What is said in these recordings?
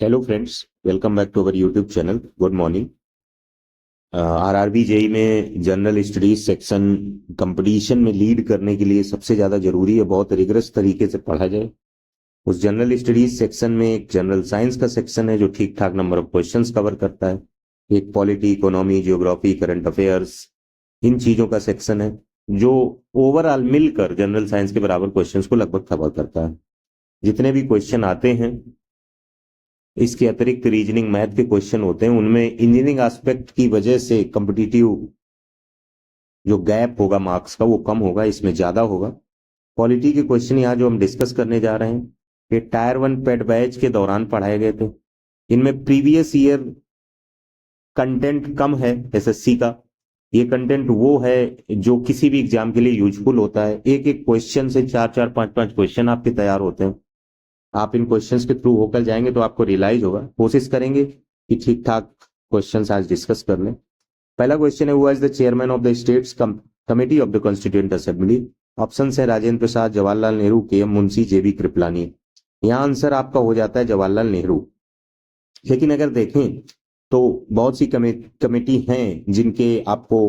Hello friends, welcome back to our YouTube channel. Good morning. RRB JE में general studies section competition में lead करने के लिए सबसे ज्यादा जरूरी है बहुत रिगरस तरीके से पढ़ा जाए। उस जनरल स्टडीज सेक्शन में एक जनरल साइंस का सेक्शन है जो ठीक ठाक नंबर ऑफ क्वेश्चंस कवर करता है। एक polity, economy, geography, current affairs, इन चीजों का सेक्शन है जो ओवरऑल मिलकर जनरल साइंस के बराबर क्वेश्चंस को लगभग कवर करता है। जितने भी क्वेश्चन आते हैं, इसके अतिरिक्त रीजनिंग मैथ के क्वेश्चन होते हैं, उनमें इंजीनियरिंग एस्पेक्ट की वजह से कम्पिटिटिव जो गैप होगा मार्क्स का वो कम होगा, इसमें ज्यादा होगा। पॉलिटी के क्वेश्चन यहाँ जो हम डिस्कस करने जा रहे हैं ये टायर 1 पेट बैच के दौरान पढ़ाए गए थे। इनमें प्रीवियस ईयर कंटेंट कम है एसएससी का। ये कंटेंट वो है जो किसी भी एग्जाम के लिए यूजफुल होता है। एक एक क्वेश्चन से चार चार पांच पांच क्वेश्चन आपके तैयार होते हैं। आप इन क्वेश्चंस के थ्रू होकर जाएंगे तो आपको रियलाइज होगा। कोशिश करेंगे कि ठीक ठाक क्वेश्चंस आज डिस्कस कर लें। पहला क्वेश्चन है, who is the chairman of the states committee of the constituent assembly? Option है राजेंद्र प्रसाद, जवाहरलाल नेहरू, के एम मुंशी, जेबी कृपलानी। यहां आंसर आपका हो जाता है जवाहरलाल नेहरू। लेकिन अगर देखें तो बहुत सी कमेटी हैं जिनके आपको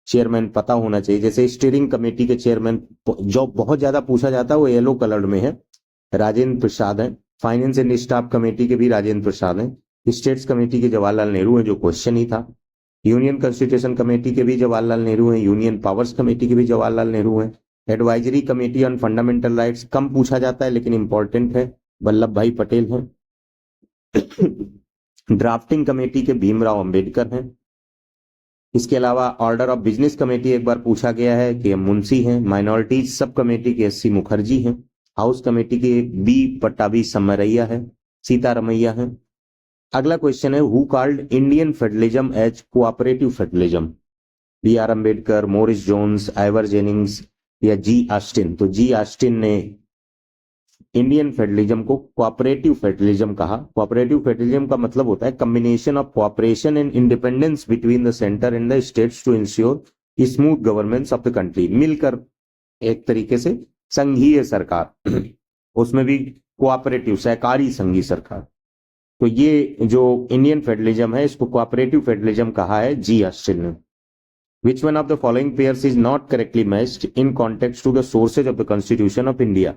चेयरमैन पता होना चाहिए। जैसे स्टीयरिंग कमेटी के चेयरमैन जो बहुत ज्यादा पूछा जाता है वो येलो कलर में है, राजेंद्र प्रसाद है। फाइनेंस एंड स्टाफ कमेटी के भी राजेंद्र प्रसाद हैं। स्टेट्स कमेटी के जवाहरलाल नेहरू हैं, जो क्वेश्चन ही था। यूनियन कॉन्स्टिट्यूशन कमेटी के भी जवाहरलाल नेहरू हैं। यूनियन पावर्स कमेटी के भी जवाहरलाल नेहरू हैं। Advisory committee on fundamental rights कम पूछा जाता है लेकिन इंपॉर्टेंट है, वल्लभ भाई पटेल हैं। ड्राफ्टिंग कमेटी के भीमराव अंबेडकर हैं। इसके अलावा ऑर्डर ऑफ बिजनेस कमेटी एक बार पूछा गया है कि मुंशी हैं। माइनॉरिटीज सब कमेटी के एस सी मुखर्जी हैं। हाउस कमेटी के बी पट्टाभी समरैया है, सीतारमैया है। अगला क्वेश्चन है, who called Indian federalism as cooperative federalism? B R Ambedkar, Morris Jones, Ivor Jennings या जी ऑस्टिन? तो जी ऑस्टिन ने इंडियन फेडरलिज्म को कोऑपरेटिव फेडरलिज्म कहा। कोऑपरेटिव फेडरलिज्म का मतलब होता है combination of cooperation and independence between the centre and the states to ensure smooth governance of the country. मिलकर एक तरीके से संघीय सरकार, उसमें भी कोऑपरेटिव सहकारी संघीय सरकार। तो ये जो इंडियन फेडरलिज्म है इसको कोऑपरेटिव फेडरलिज्म कहा है जी ऑस्टिन ने। Which one of the following pairs is not correctly matched in context to the sources of the constitution of India?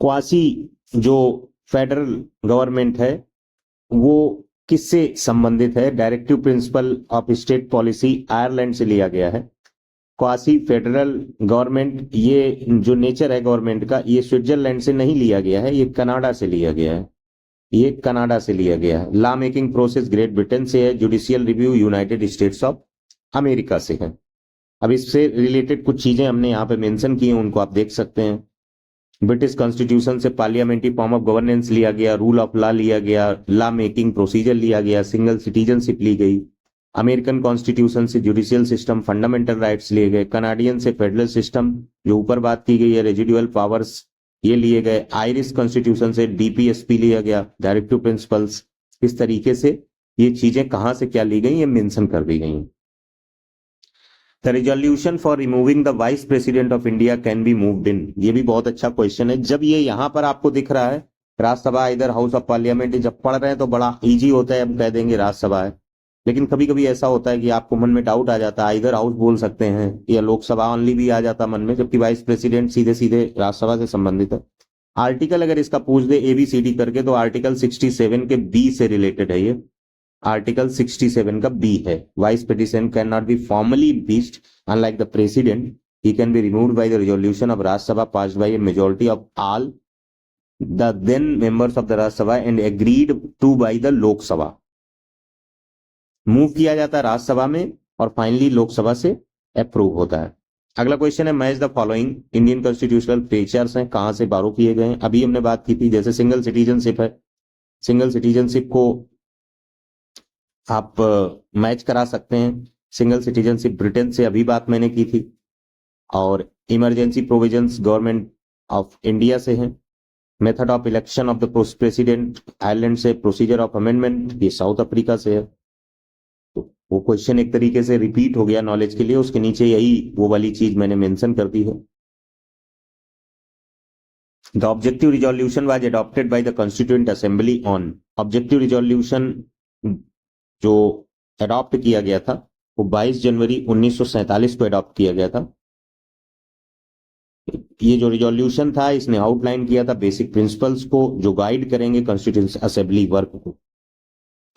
Quasi जो फेडरल गवर्नमेंट है वो किससे संबंधित है? Directive principle of state policy Ireland से लिया गया है। क्वासी फेडरल गवर्नमेंट, ये जो नेचर है गवर्नमेंट का, ये स्विट्जरलैंड से नहीं लिया गया है, ये कनाडा से लिया गया है। ये कनाडा से लिया गया है। Law making process great Britain से है। Judicial review United states of America से है। अब इससे रिलेटेड कुछ चीजें हमने यहाँ पे मेंशन की हैं, उनको आप देख सकते हैं। ब्रिटिश कॉन्स्टिट्यूशन से पार्लियामेंट्री फॉर्म ऑफ गवर्नेंस लिया गया, रूल ऑफ लॉ लिया गया, लॉ मेकिंग प्रोसीजर लिया गया, सिंगल सिटीजनशिप ली गई। अमेरिकन कॉन्स्टिट्यूशन से जुडिशियल सिस्टम, फंडामेंटल राइट्स लिए गए। कनाडियन से फेडरल सिस्टम, जो ऊपर बात की गई है, रेजिडुअल पावर्स, ये लिए गए। आयरिश कॉन्स्टिट्यूशन से डीपीएसपी लिया गया, डायरेक्टिव प्रिंसिपल्स। इस तरीके से ये चीजें कहां से क्या ली गई, ये मेंशन कर दी गई। The resolution for removing the vice president of India can be moved in. ये भी बहुत अच्छा क्वेश्चन है। जब ये यहां पर आपको दिख रहा है राज्यसभा इधर हाउस ऑफ पार्लियामेंट, जब पढ़ रहे हैं तो बड़ा इजी होता है, हम कह देंगे राज्यसभा है। लेकिन कभी कभी ऐसा होता है कि आपको मन में डाउट आ जाता है, इधर हाउस बोल सकते हैं या लोकसभा ओनली भी आ जाता मन में, जबकि वाइस प्रेसिडेंट सीधे सीधे राज्यसभा से संबंधित है। आर्टिकल अगर इसका पूछ दे एबीसीडी करके तो आर्टिकल 67 के बी से रिलेटेड है ये। आर्टिकल 67 का बी है, vice president can not B formally impeached unlike the president, he can be removed by the resolution of Rajya Sabha passed by a majority of all the then members of the Rajya Sabha and agreed to by the Lok Sabha। Move किया जाता है राज्यसभा में और finally Lok Sabha से approve होता है। अगला question है, match the following Indian constitutional features हैं, कहां से बारो किए गए हैं? अभी हमने बात की थी, जैसे सिंगल सिटीजनशिप है, सिंगल सिटीजनशिप को आप मैच करा सकते हैं। सिंगल सिटीजनशिप ब्रिटेन से अभी बात मैंने की थी। और emergency provisions government of India से है। Method of election of the president Ireland से। प्रोसीजर ऑफ अमेंडमेंट ये साउथ अफ्रीका से है। तो वो क्वेश्चन एक तरीके से रिपीट हो गया नॉलेज के लिए, उसके नीचे यही वो वाली चीज मैंने मेंशन कर दी है। The objective resolution was adopted by the constituent assembly on, objective resolution जो अडॉप्ट किया गया था वो 22 जनवरी 1947 को अडॉप्ट किया गया था। ये जो रिजोल्यूशन था इसने आउटलाइन किया था बेसिक प्रिंसिपल्स को जो गाइड करेंगे कॉन्स्टिट्यूएंट असेंबली वर्क को।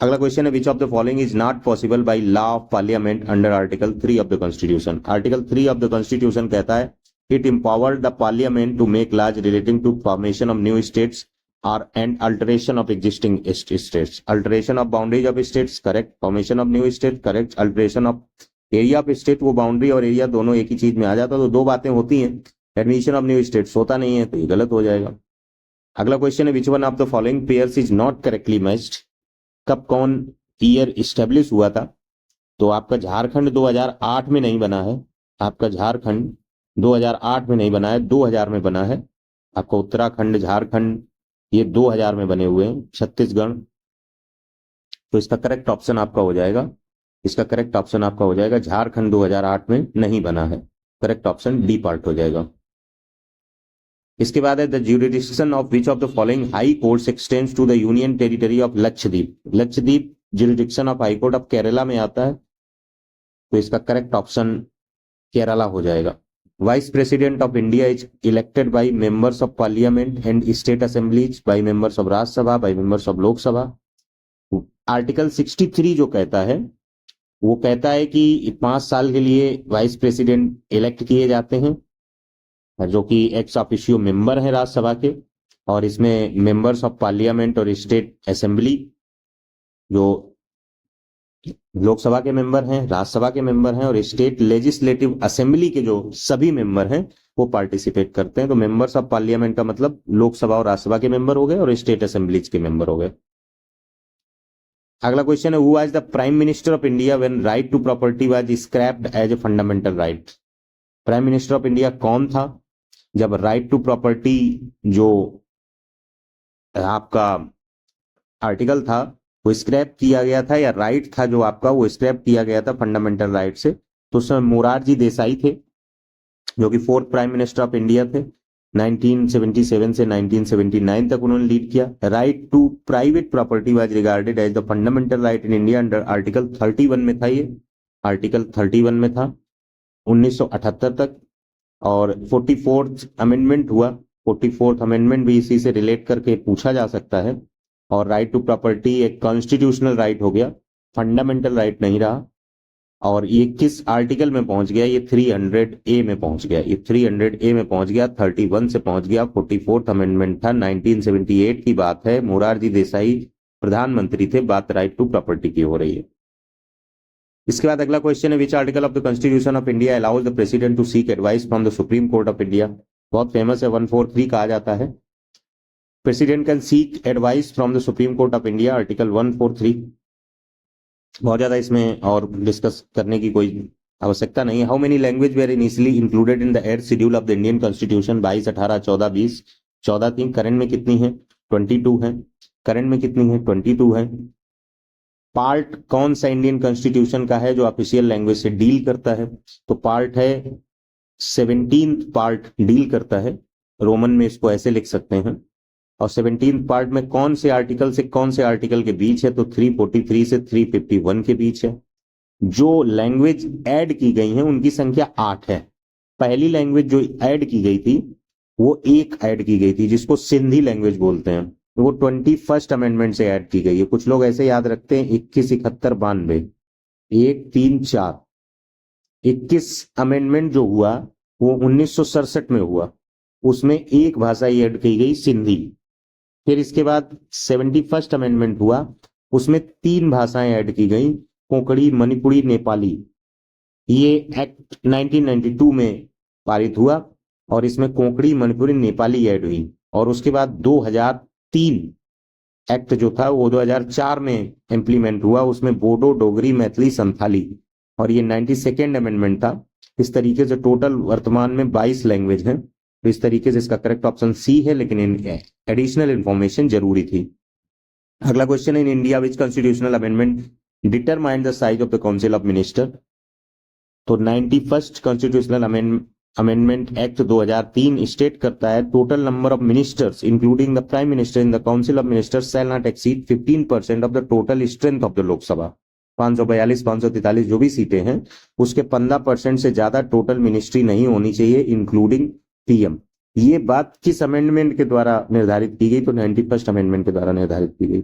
अगला क्वेश्चन है which of the following is not possible by law of parliament under article 3 of the constitution. Article 3 of the constitution कहता है it empowered the parliament to make laws relating to formation of new states और and alteration of existing states. Alteration of boundaries of states correct, formation of new state correct, alteration of area of state, वो boundary और area दोनों एक ही चीज में आ जाता तो दो बातें होती हैं। एडमिशन ऑफ न्यू स्टेट्स होता नहीं है तो ये गलत हो जाएगा। अगला क्वेश्चन है विच one of the following pairs is not correctly matched. कब कौन ईयर इस्टेब्लिश हुआ था? तो आपका झारखंड 2008 में नहीं बना है, आपका झारखंड 2008 में नहीं बना है, 2000 में बना है। आपका उत्तराखंड झारखंड ये 2000 में बने हुए हैं, छत्तीसगढ़। तो इसका करेक्ट ऑप्शन आपका हो जाएगा, इसका करेक्ट ऑप्शन आपका हो जाएगा झारखंड 2008 में नहीं बना है, करेक्ट ऑप्शन डी पार्ट हो जाएगा। इसके बाद है the jurisdiction of which of the following high courts extends to the union territory of Lakshadweep. Lakshadweep jurisdiction of high court of Kerala में आता है तो इसका करेक्ट ऑप्शन केरला हो जाएगा। Vice president of India is elected by members of parliament and state assemblies, by members of Rajya Sabha, by members of Lok Sabha. Article 63 जो कहता है वो कहता है कि 5 साल के लिए वाइस प्रेसिडेंट इलेक्ट किए जाते हैं जो कि एक्स ऑफिशियो मेंबर हैं राज्यसभा के, और इसमें मेंबर्स ऑफ पार्लियामेंट और स्टेट असेंबली जो लोकसभा के मेंबर हैं, राज्यसभा के मेंबर हैं और स्टेट लेजिस्लेटिव असेंबली के जो सभी मेंबर हैं वो पार्टिसिपेट करते हैं। तो मेंबर्स ऑफ पार्लियामेंट का मतलब लोकसभा और राज्यसभा के मेंबर हो गए और स्टेट असेंबलीज के मेंबर हो गए। अगला क्वेश्चन है who was the prime minister of India when right to property was scrapped as a fundamental right. Prime minister of India कौन था जब राइट टू प्रॉपर्टी जो आपका आर्टिकल था वो स्क्रैप किया गया था, या राइट था जो आपका वो स्क्रैप किया गया था फंडामेंटल राइट से। तो उसमें मोरारजी देसाई थे जो कि 4th prime minister of India थे, 1977 से 1979 तक उन्होंने लीड किया। Right to private property was regarded as the fundamental right in India under article 31 में था, ये आर्टिकल 31 में था 1978 तक। और 44th अमेंडमेंट हुआ, 44th अमेंडमेंट भी इसी से रिलेट करके पूछा जा सकता है। और राइट टू प्रॉपर्टी एक कॉन्स्टिट्यूशनल राइट हो गया, फंडामेंटल राइट नहीं रहा। और ये किस आर्टिकल में पहुंच गया? ये 300A में पहुंच गया, ये 300A में पहुंच गया, 31 से पहुंच गया। 44th अमेंडमेंट था, 1978 की बात है, मोरारजी देसाई प्रधानमंत्री थे, बात राइट टू प्रॉपर्टी की हो रही है। इसके बाद अगला क्वेश्चन है which article of the constitution of India allows the president to seek advice from the supreme court of India. बहुत फेमस है, 143 कहा जाता है। President can seek advice from the supreme court of India, article 143। बहुत ज्यादा इसमें और discuss करने की कोई आवश्यकता नहीं है। How many language were initially included in the 8th schedule of the Indian constitution? 22, 18, 14, 20, 14 थी। करंट में कितनी है? 22 है। करंट में कितनी है? 22 है। पार्ट कौन सा इंडियन कॉन्स्टिट्यूशन का है जो ऑफिशियल लैंग्वेज से डील करता है? तो पार्ट है 17th पार्ट डील करता है, रोमन में इसको ऐसे लिख सकते हैं। और 17th पार्ट में कौन से आर्टिकल से कौन से आर्टिकल के बीच है? तो 343 से 351 के बीच है। जो लैंग्वेज ऐड की गई है उनकी संख्या 8 है। पहली लैंग्वेज जो ऐड की गई थी वो एक ऐड की गई थी जिसको सिंधी लैंग्वेज बोलते हैं, वो 21st अमेंडमेंट से ऐड की गई है। कुछ लोग ऐसे याद रखते हैं 21, 71, 92, 1, 3, 4। 21 अमेंडमेंट जो हुआ वो 1967 में हुआ, उसमें एक भाषा ऐड की गई, सिंधी। फिर इसके बाद 71st अमेंडमेंट हुआ, उसमें 3 भाषाएं ऐड की गई, कोंकणी, मणिपुरी, नेपाली। ये एक्ट 1992 में पारित हुआ और इसमें कोंकणी, मणिपुरी, नेपाली ऐड हुई। और उसके बाद 2003 एक्ट जो था वो 2004 में इंप्लीमेंट हुआ, उसमें बोडो, डोगरी, मैथिली, संथाली, और ये 92nd अमेंडमेंट था। इस तरीके से टोटल वर्तमान में 22 लैंग्वेज हैं। तो इस तरीके से इसका करेक्ट ऑप्शन सी है, लेकिन एडिशनल इंफॉर्मेशन जरूरी थी। अगला क्वेश्चन है in India which constitutional amendment determine the size of the council of minister. तो 91st constitutional amendment act 2003 state करता है total number of ministers including the prime minister in the council of ministers shall not exceed 15% of the total strength of the Lok Sabha. 542 543 जो भी सीटें हैं उसके 15% से ज्यादा टोटल मिनिस्ट्री नहीं होनी चाहिए इंक्लूडिंग पीएम। ये बात किस अमेंडमेंट के द्वारा निर्धारित की गई? तो 91st अमेंडमेंट के द्वारा निर्धारित की गई।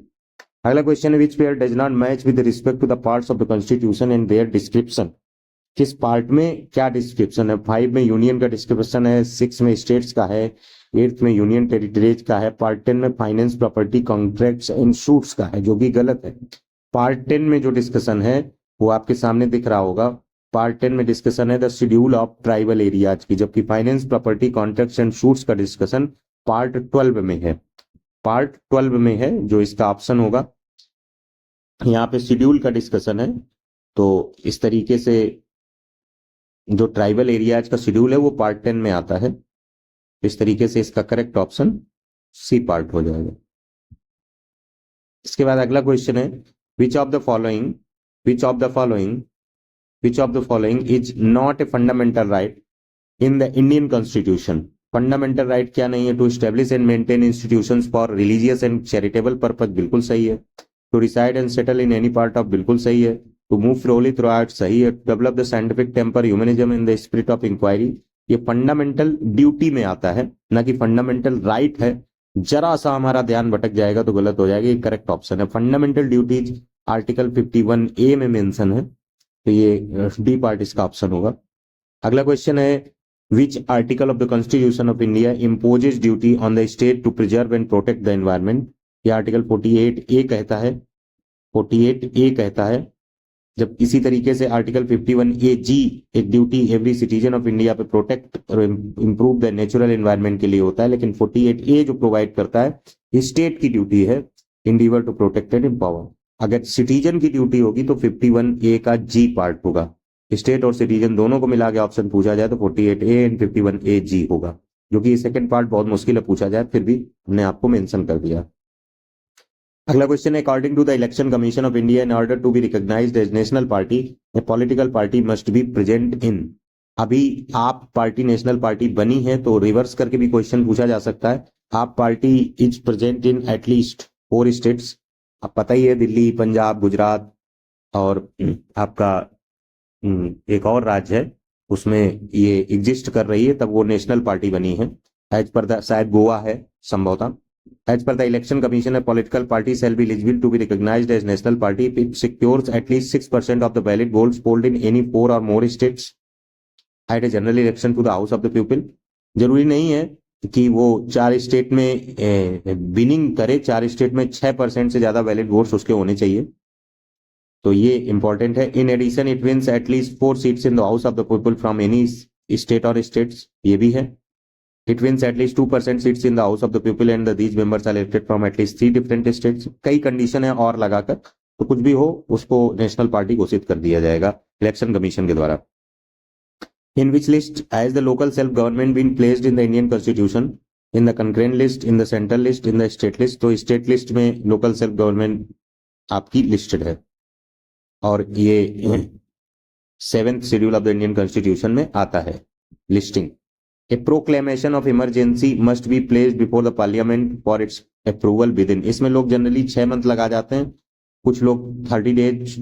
अगला क्वेश्चन है, which pair does not match with respect to the parts of the constitution and their description. किस पार्ट में क्या डिस्क्रिप्शन है? 5 में यूनियन का डिस्क्रिप्शन है, 6 में स्टेट्स का है, 8 में यूनियन टेरिटरीज का है, पार्ट 10 में finance property contracts and suits का है, जो भी गलत है। पार्ट 10 में जो डिस्कशन है वो आपके सामने दिख रहा होगा। पार्ट 10 में डिस्कशन है the schedule of tribal areas की, जबकि finance property contracts and suits का डिस्कशन पार्ट 12 में है। पार्ट 12 में है जो इसका ऑप्शन होगा। यहाँ पे शेड्यूल का डिस्कशन है, तो इस तरीके से जो ट्राइबल एरियाज का शेड्यूल है वो पार्ट 10 में आता है। इस तरीके से इसका करेक्ट ऑप्शन सी पार्ट हो जाएगा। इसके बाद अगला क्वेश्चन है, which of the following is not a fundamental right in the Indian constitution. Fundamental right क्या नहीं है? To establish and maintain institutions for religious and charitable purpose, बिल्कुल सही है। To reside and settle in any part of, बिल्कुल सही है। To move freely throughout, सही है। Develop the scientific temper, humanism in the spirit of inquiry, ये fundamental duty में आता है, ना कि फंडामेंटल राइट है। जरा सा हमारा ध्यान भटक जाएगा तो गलत हो जाएगा। ये करेक्ट ऑप्शन है। फंडामेंटल ड्यूटीज आर्टिकल 51A में मेंशन है, तो ये डी पार्ट इसका ऑप्शन होगा। अगला क्वेश्चन है, which article of the constitution of India imposes duty on the state to preserve and protect the environment. ये आर्टिकल 48A कहता है। 48A कहता है। जब इसी तरीके से आर्टिकल 51AG एक duty every citizen of India पे प्रोटेक्ट और इंप्रूव द नेचुरल एनवायरनमेंट के लिए होता है, लेकिन 48A जो प्रोवाइड करता है स्टेट की ड्यूटी है endeavour to protect and empower. अगर सिटीजन की ड्यूटी होगी तो 51A का जी पार्ट होगा। स्टेट और सिटीजन दोनों को मिला के ऑप्शन पूछा जाए तो 48A एंड 51AG होगा, जो कि सेकंड पार्ट बहुत मुश्किल है पूछा जाए, फिर भी हमने आपको मेंशन कर दिया। अगला क्वेश्चन है, according to the election commission of India, in order to be recognised as national party a political party must be present in. अभी आप पार्टी नेशनल पार्टी बनी है तो रिवर्स करके भी क्वेश्चन पूछा जा सकता है। आप party is present in at least 4 states. आप पता ही है, दिल्ली, पंजाब, गुजरात और आपका एक और राज्य है उसमें ये एग्जिस्ट कर रही है, तब वो नेशनल पार्टी बनी है। एज पर द, शायद गोवा है संभवतः। As per the election commission, a political party shall be eligible to be recognized as national party if it secures at least 6% of the valid votes polled in any 4 or more states at a general election to the House of the People। जरूरी नहीं है कि वो 4 state में winning करे, 4 state में 6% से ज्यादा वैलिड वोट्स उसके होने चाहिए, तो ये इंपॉर्टेंट है। In addition it wins at least 4 seats in the house of the people from any state और स्टेट्स, ये भी है। It wins at least 2% seats in the House of the People and these members are elected from at least 3 different states। कई condition है और लगाकर, तो कुछ भी हो उसको नेशनल पार्टी घोषित कर दिया जाएगा इलेक्शन कमीशन के द्वारा। In which list has the local self government been placed in the Indian Constitution? In the concurrent list, in the central list, in the state list। तो स्टेट लिस्ट में local self government आपकी listed है और ये 7th schedule of the Indian constitution में आता है listing. A proclamation of emergency must be placed before the parliament for its approval within। इसमें लोग जनरली 6 मंथ लगा जाते हैं, कुछ लोग 30 डेज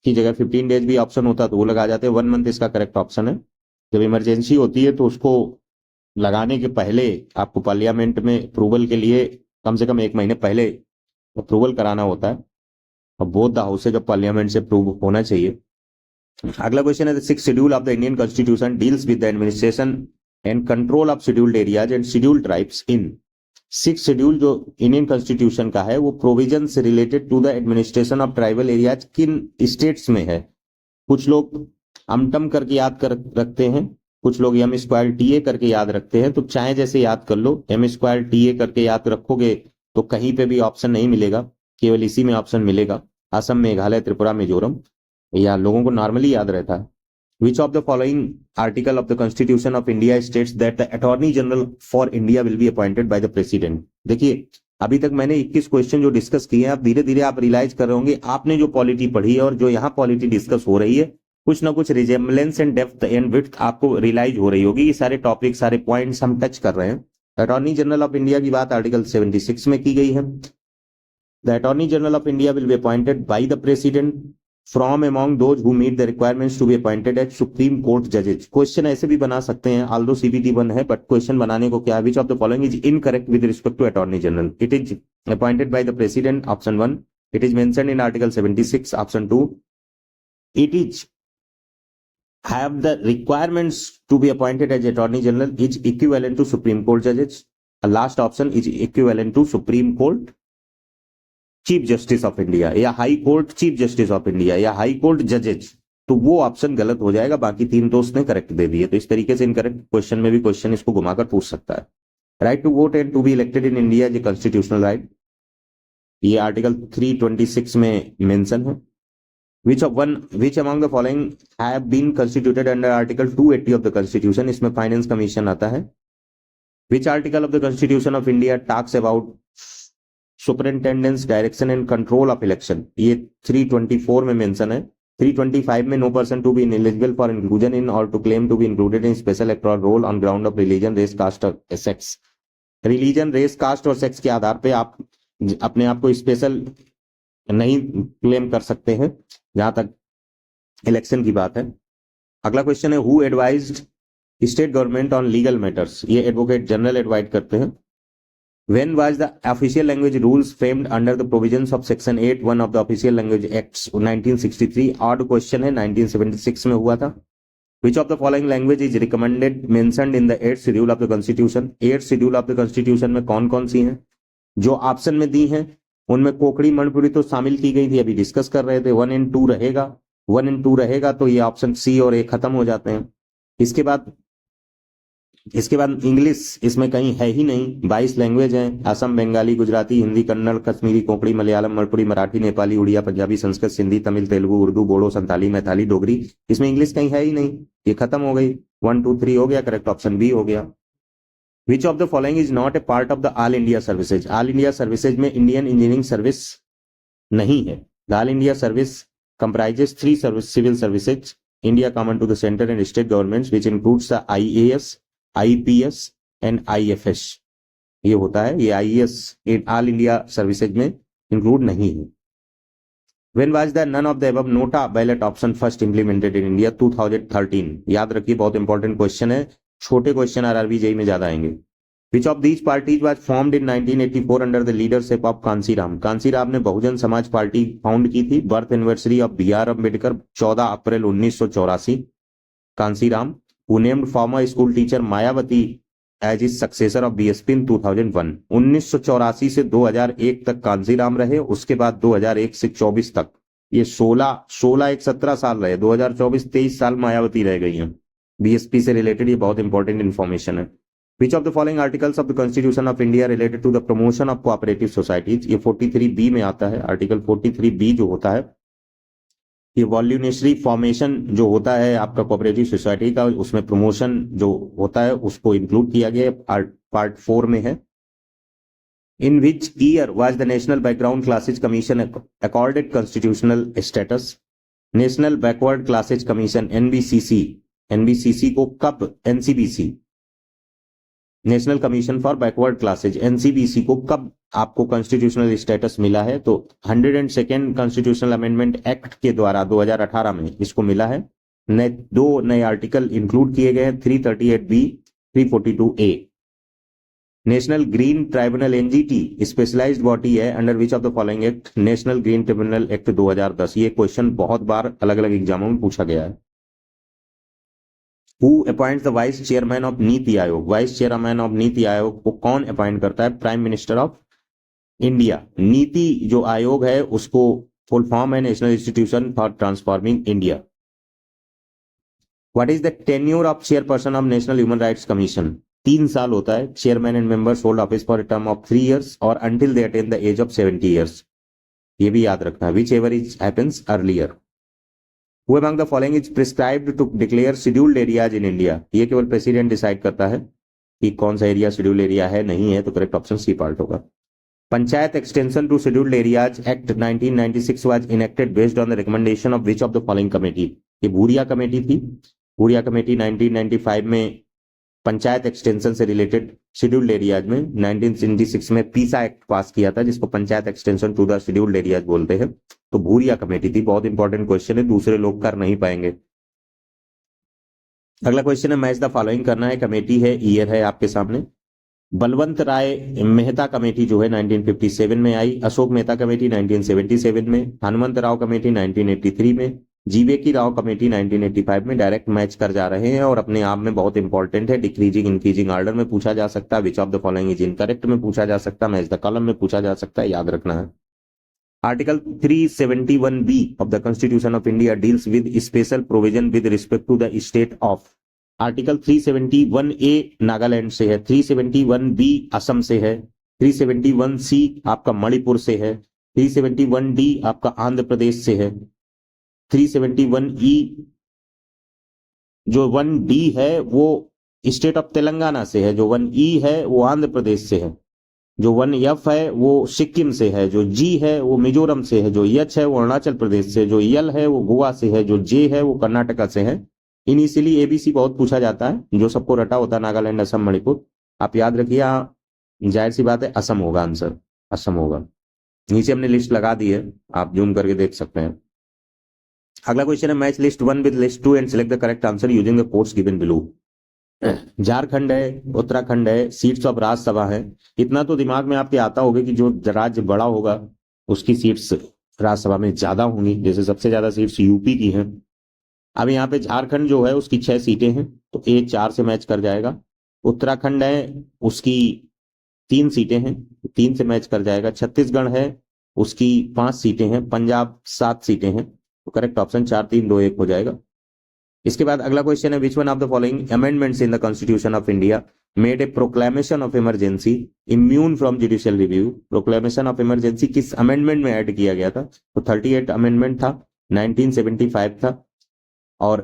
की जगह 15 डेज भी ऑप्शन होता है तो वो लगा जाते हैं। 1 मंथ इसका करेक्ट ऑप्शन है। जब इमरजेंसी होती है तो उसको लगाने के पहले आपको पार्लियामेंट में अप्रूवल के लिए कम से कम 1 महीने पहले अप्रूवल कराना होता है, और बोथ द हाउस जब पार्लियामेंट से अप्रूव होना चाहिए। अगला क्वेश्चन है, the 6th schedule of the Indian constitution deals with the administration and control of scheduled areas and scheduled tribes in. 6th schedule जो इंडियन कॉन्स्टिट्यूशन का है वो प्रोविजन से related to the administration of tribal areas किन states में है? कुछ लोग अमटम करके याद कर रखते हैं, कुछ लोग M² करके याद रखते हैं, तो चाहे जैसे याद कर लो। M² करके याद रखोगे तो कहीं पे भी ऑप्शन नहीं मिलेगा, केवल इसी में ऑप्शन मिलेगा, असम, मेघालय, त्रिपुरा, मिजोरम, या लोगों को नॉर्मली याद रहता है। Which of the following article of the Constitution of India states that the Attorney General for India will be appointed by the President? देखिए, अभी तक मैंने 21 क्वेश्चन जो डिस्कस किए हैं, आप धीरे धीरे आप रियलाइज कर रहे होंगे आपने जो पॉलिटी पढ़ी है और जो यहाँ पॉलिटी डिस्कस हो रही है कुछ ना कुछ resemblance and depth and width आपको रियलाइज हो रही होगी। ये सारे टॉपिक, सारे पॉइंट्स हम टच कर रहे हैं। अटॉर्नी जनरल ऑफ इंडिया की बात आर्टिकल 76 में की गई है। The attorney general of India will be appointed by the president from among those who meet the requirements to be appointed as supreme court जजेज। क्वेश्चन ऐसे भी बना सकते हैं, ऑल्दो सीबीटी 1 है, बट क्वेश्चन बनाने को क्या है, which of the following is incorrect with respect to attorney general? It is appointed by the president, option 1. It is mentioned in article 76, option 2. It is have the requirements to be appointed as attorney general is equivalent to Supreme Court judges. The last option is equivalent to Supreme Court chief justice of India, या high court chief justice of India, या high court जजेज। तो वो option गलत हो जाएगा, बाकी 3 तो उसने करेक्ट दे दिए। तो इस तरीके से इनकरेक्ट क्वेश्चन में भी क्वेश्चन इसको घुमाकर पूछ सकता है। Right to vote and to be elected in India is constitutional right, ये आर्टिकल 326 में मेंशन है। Which among the following have been constituted under Article 280 of the Constitution? इसमें फाइनेंस कमीशन आता है। Which article of the Constitution of India talks about superintendence, direction and control of election? ये 324 में mention है। 325 में no person to be ineligible for inclusion in or to claim to be included in special electoral roll on ground of religion, race, caste or sex. Religion, race, caste और sex के आधार पे आप अपने आप को स्पेशल नहीं claim कर सकते हैं, जहां तक इलेक्शन की बात है। अगला क्वेश्चन है, who advised state government on legal matters? ये एडवोकेट जनरल एडवाइज करते हैं। When was the official language rules framed under the provisions of section 8(1) of the official language acts 1963? Odd question है, 1976 में हुआ था। Which of the following language is recommended mentioned in the 8th schedule of the constitution? 8th schedule of the constitution में कौन कौन सी हैं? जो option में दी हैं उनमें कोकड़ी मणिपुरी तो शामिल की गई थी, अभी डिस्कस कर रहे थे। 1 और 2 रहेगा, 1 और 2 रहेगा, तो ये ऑप्शन सी और ए खत्म हो जाते हैं। इसके बाद इंग्लिश इसमें कहीं है ही नहीं। 22 लैंग्वेज हैं, असम, बंगाली, गुजराती, हिंदी, कन्नड़, कश्मीरी, कोंकणी, मलयालम, मणिपुरी, मराठी, नेपाली, उड़िया, पंजाबी, संस्कृत, सिंधी, तमिल, तेलुगु, उर्दू, बोडो, संताली, मैथाली, डोगरी। इसमें इंग्लिश कहीं है ही नहीं, ये खत्म हो गई। 1, 2, 3 हो गया, करेक्ट ऑप्शन बी हो गया। Which of the following is not a part of the All India Services? All India Services में इंडियन इंजीनियरिंग सर्विस नहीं है। The All India Service comprises 3 civil services, India common to the center and state governments, which includes the IAS, IPS and IFS। ये होता है, ये IAS All India Services में include नहीं है। When was the none of the above nota ballot option first implemented in India? 2013। याद रखिए, बहुत इंपॉर्टेंट क्वेश्चन है, छोटे क्वेश्चन आरआरबी जेई में ज्यादा आएंगे। Which of these parties was formed in 1984 under the leadership of Kanshiram? Kanshiram ने बहुजन समाज पार्टी फाउंड की थी। Birth anniversary of BR Ambedkar 14 April 1984। Kanshiram who named former school teacher Mayawati as his successor of BSP in 2001। 1984 से 2001 तक कांसीराम रहे, उसके बाद 2001 से 24 तक ये 16 एक 17 साल रहे, 2024 23 साल मायावती रह गई हैं। बीएसपी से रिलेटेड ये बहुत इंपॉर्टेंट इंफॉर्मेशन है। Which of the following articles of the Constitution of India related to the promotion of cooperative societies? ये 43B में आता है। आर्टिकल 43B जो होता है, ये वॉल्यूनरी फॉर्मेशन जो होता है आपका कोऑपरेटिव सोसाइटी का, उसमें प्रमोशन जो होता है उसको इंक्लूड किया गया है, पार्ट 4 में है। In which year was the National Background Classes Commission accorded constitutional status? National backward classes commission NBCC को कब, NCBC national commission for backward classes, NCBC को कब आपको कॉन्स्टिट्यूशनल स्टेटस मिला है? तो 102nd कॉन्स्टिट्यूशनल अमेंडमेंट एक्ट के द्वारा 2018 में इसको मिला है। 2 नए आर्टिकल इंक्लूड किए गए हैं, 338B, 342A। National green tribunal NGT specialized body है under which of the following act? National green tribunal act 2010। ये क्वेश्चन बहुत बार अलग अलग एग्जामों में पूछा गया है। Who appoints the vice chairman of NITI Aayog? Vice chairman of NITI Aayog को कौन अपॉइंट करता है? Prime minister of India. NITI जो आयोग है उसको फुल फॉर्म है national institution for transforming India. What is the tenure of chairperson of national human rights commission? 3 साल होता है। Chairman and members hold office for a term of 3 years और until they attain the age of 70 years। ये भी याद रखना है, whichever is happens earlier. Who among the following is prescribed to declare scheduled areas in India? ये केवल president decide करता है कि कौन सा एरिया शेड्यूल्ड एरिया है, नहीं है, तो करेक्ट ऑप्शन सी पार्ट होगा। Panchayat extension to scheduled areas act 1996 was enacted based on the recommendation of which of the following committee? ये भूरिया कमेटी थी। भूरिया कमेटी 1995 में पंचायत एक्सटेंशन से रिलेटेड शेड्यूल्ड एरियाज में 1976 में पीसा एक्ट पास किया था, जिसको panchayat extension to the scheduled areas बोलते हैं। तो भूरिया कमेटी थी। बहुत इंपॉर्टेंट क्वेश्चन है, दूसरे लोग कर नहीं पाएंगे। अगला क्वेश्चन है मैच द फॉलोइंग करना है। कमेटी है, ईयर है आपके सामने। बलवंत राय मेहता कमेटी जो है 1957 में आई। अशोक मेहता कमेटी 1977 में। हनुमंत राव कमेटी 1983 में। जीवे की राव कमेटी 1985 में। डायरेक्ट मैच कर जा रहे हैं और अपने आप में बहुत इंपॉर्टेंट है। डिक्रीजिंग इंक्रीजिंग ऑर्डर में पूछा जा सकता है। Which of the following is incorrect में पूछा जा सकता है। मैच द कॉलम में पूछा जा सकता है, याद रखना है। Article 371B of the Constitution of India deals with special provision with respect to the state of। Article 371A Nagaland से है, 371B असम से है, 371C आपका मणिपुर से है, 371D आपका आंध्र प्रदेश से है, 371E जो 1D है वो स्टेट ऑफ तेलंगाना से है, जो 1E है वो आंध्र प्रदेश से है, जो 1F है वो सिक्किम से है, जो G है वो मिजोरम से है, जो H है वो अरुणाचल प्रदेश से, जो L है वो गोवा से है, जो J है वो कर्नाटका से है। इनिशियली ABC बहुत पूछा जाता है, जो सबको रटा होता है नागालैंड असम मणिपुर। आप याद रखिए, जाहिर सी बात है असम होगा आंसर, असम होगा। नीचे हमने लिस्ट लगा दी है, आप जूम करके देख सकते हैं। अगला क्वेश्चन है match list 1 with list 2 and select the correct answer using the codes given below. Jharkhand है, उत्तराखंड है, सीट्स ऑफ राज्यसभा है। इतना तो दिमाग में आपके आता होगा कि जो राज्य बड़ा होगा उसकी सीट्स राज्यसभा में ज्यादा होंगी। जैसे सबसे ज्यादा सीट्स यूपी की हैं। अब यहाँ पे झारखंड जो है उसकी 6 सीटें हैं, तो A4 से मैच कर जाएगा। उत्तराखंड है, उसकी 3 सीटें हैं, 3 से मैच कर जाएगा। छत्तीसगढ़ है, उसकी 5 सीटें हैं। पंजाब 7 सीटें हैं, तो करेक्ट ऑप्शन 4 3 2 1 हो जाएगा। इसके बाद अगला क्वेश्चन है विच one of the following amendments in the constitution of India made a proclamation of emergency immune from judicial review. Proclamation of emergency किस अमेंडमेंट में ऐड किया गया था? तो 38 अमेंडमेंट था, 1975 था। और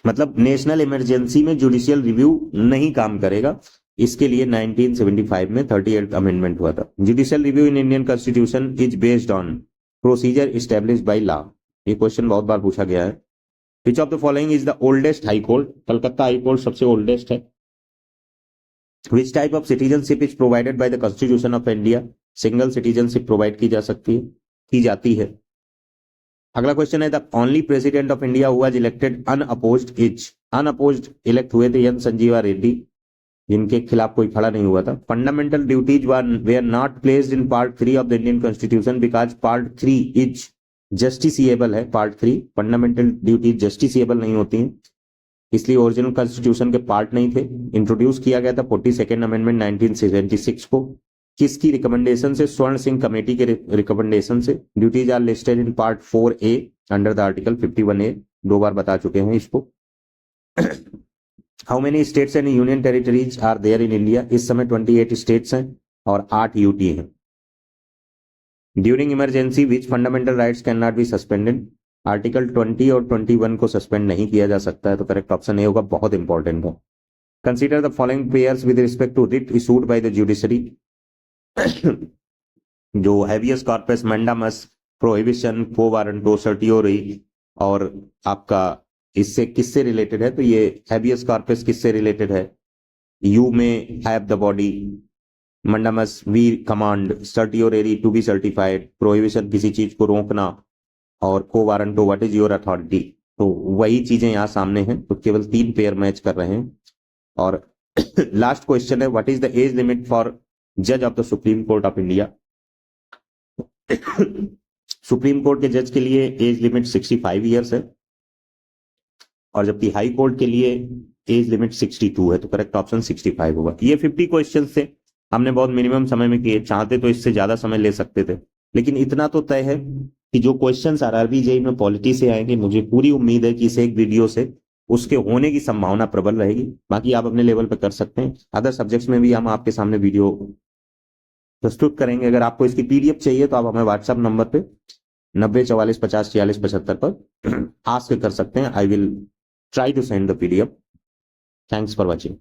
मतलब नेशनल इमरजेंसी में जुडिशियल रिव्यू नहीं काम करेगा, इसके लिए 1975 में 38 अमेंडमेंट हुआ था। Judicial review in Indian constitution is based on procedure established by law. ये क्वेश्चन बहुत बार पूछा गया है। Which of the following is the oldest high court? Calcutta high court सबसे ओल्डेस्ट है। Which type of citizenship is provided by the Constitution of India? Single citizenship provide की जा सकती है, की जाती है। अगला क्वेश्चन है the only president of India who was elected unopposed is. Unopposed elect हुए थे एन संजीवा रेड्डी, जिनके खिलाफ कोई खड़ा नहीं हुआ था। Fundamental duties were not placed in part 3 of the Indian constitution because part 3 is justiciable है। पार्ट 3 फंडामेंटल ड्यूटी जस्टिसिएबल नहीं होती हैं, इसलिए ओरिजिनल कॉन्स्टिट्यूशन के पार्ट नहीं थे। इंट्रोड्यूस किया गया था 42nd अमेंडमेंट 1976 को। किसकी रिकमेंडेशन से? स्वर्ण सिंह कमेटी के रिकमेंडेशन से। Duties are listed in part 4A under the article 51A। 2 बार बता चुके हैं इसको। How many states and union territories are there in India? इस समय 28 स्टेट्स हैं और 8 यूटी हैं। During emergency which fundamental rights can not be suspended? Article 20 और 21 को सस्पेंड नहीं किया जा सकता है, तो करेक्ट ऑप्शन ए होगा, बहुत इंपॉर्टेंट है। Consider the following pairs with respect to writ issued by the judiciary. जो habeas corpus, mandamus, prohibition, quo warranto, certiorari और आपका इससे किससे रिलेटेड है? तो ये हैबियस कॉर्पस किससे रिलेटेड है? You may have the body, mandamus we command, certiorari to be certified, prohibition किसी चीज को रोकना, और quo warranto what is your authority. तो वही चीजें यहाँ सामने हैं, तो केवल 3 पेयर मैच कर रहे हैं। और लास्ट क्वेश्चन है what is the age limit for जज of the supreme court of India. Supreme court के जज के लिए एज लिमिट 65 ईयर्स है, और जबकि हाई कोर्ट के लिए एज लिमिट 62 है, तो करेक्ट ऑप्शन 65 होगा। ये 50 क्वेश्चन थे, हमने बहुत मिनिमम समय में किए। चाहते तो इससे ज्यादा समय ले सकते थे, लेकिन इतना तो तय है कि जो क्वेश्चंस आरआरबी जेईई में पॉलिटी से आएंगे, मुझे पूरी उम्मीद है कि इस एक वीडियो से उसके होने की संभावना प्रबल रहेगी। बाकी आप अपने लेवल पर कर सकते हैं। अदर सब्जेक्ट्स में भी हम आपके सामने वीडियो प्रस्तुत करेंगे। अगर आपको इसकी पीडीएफ चाहिए तो आप हमें व्हाट्सएप नंबर पे 90 44 50 46 75 पर आस्क कर सकते हैं। I will try to send the PDF. Thanks for watching.